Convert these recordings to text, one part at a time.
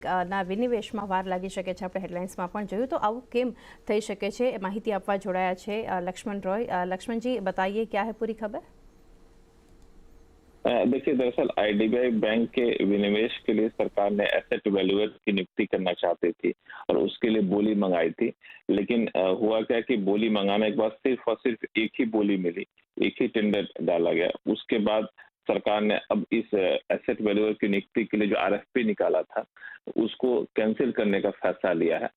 ના વિનિવેશમાં વાર લાગી શકે છે। આપણે હેડલાઇન્સમાં પણ જોયું, તો આવું કેમ થઈ શકે છે? માહિતી આપવા જોડાયા છે लक्ष्मण रॉय। लक्ष्मण जी, बताइए क्या है पूरी खबर। देखिए, दरअसल आईडीबीआई बैंक के विनिवेश के लिए सरकार ने एसेट वैल्यूअर की नियुक्ति करना चाहती थी और उसके लिए बोली मंगाई थी। लेकिन हुआ क्या कि बोली मंगाने के बाद सिर्फ और सिर्फ एक ही बोली मिली, एक ही टेंडर डाला गया। उसके बाद सरकार ने अब इस एसेट वैल्यूअर की नियुक्ति के लिए जो आरएफपी निकाला था, उसको कैंसिल करने का फैसला लिया है।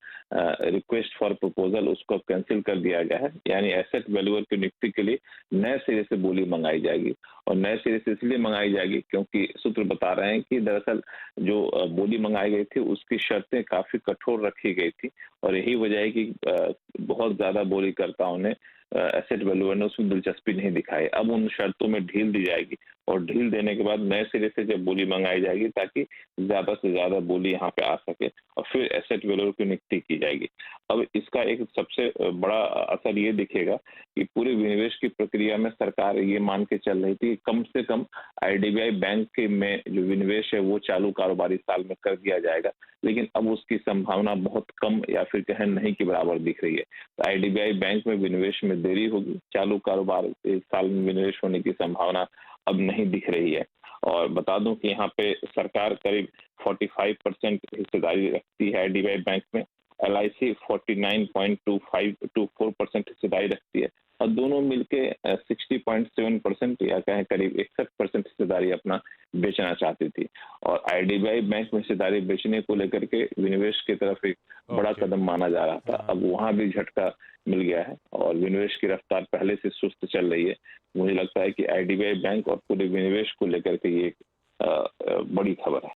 रिक्वेस्ट फॉर प्रपोजल उसको कैंसिल कर दिया गया है, यानी एसेट वैल्यूअर की नियुक्ति के लिए नए सिरे से बोली मंगाई जाएगी। और नए सिरे से इसलिए मंगाई जाएगी क्योंकि सूत्र बता रहे हैं कि दरअसल जो बोली मंगाई गई थी उसकी शर्तें काफी कठोर रखी गई थी और यही वजह है कि बहुत ज्यादा बोलीकर्ताओं ने एसेट वैल्यूअर ने उसमें दिलचस्पी नहीं दिखाई। अब उन शर्तों में ढील दी जाएगी और ढील देने के बाद नए सिरे से जब बोली मंगाई जाएगी ताकि ज्यादा से ज्यादा बोली यहाँ पे आ सके और फिर एसेट वैल्यूअर की नियुक्ति की जाएगी। अब इसका एक सबसे बड़ा असर ये दिखेगा कि पूरे विनिवेश की प्रक्रिया में सरकार ये मान के चल रही थी कम से कम आईडीबीआई बैंक के में जो विनिवेश है वो चालू कारोबारी साल में कर दिया जाएगा, लेकिन अब उसकी संभावना बहुत कम या फिर कहें नहीं के बराबर दिख रही है। तो आईडीबीआई बैंक में विनिवेश में देरी होगी, चालू कारोबार साल में विनिवेश होने की संभावना अब नहीं दिख रही है। और बता दूं कि यहाँ पे सरकार करीब 45% हिस्सेदारी रखती है आईडीबीआई बैंक में, एलआईसी 49.24% हिस्सेदारी रखती है और दोनों मिलके 60.7% या कहें करीब 61% हिस्सेदारी अपना बेचना चाहती थी। और आईडीबीआई बैंक में हिस्सेदारी बेचने को लेकर के विनिवेश की तरफ एक बड़ा ओके। कदम माना जा रहा था। हाँ। अब वहां भी झटका मिल गया है और विनिवेश की रफ्तार पहले से सुस्त चल रही है। मुझे लगता है कि आईडीबीआई बैंक और पूरे विनिवेश को लेकर के ये एक बड़ी खबर है।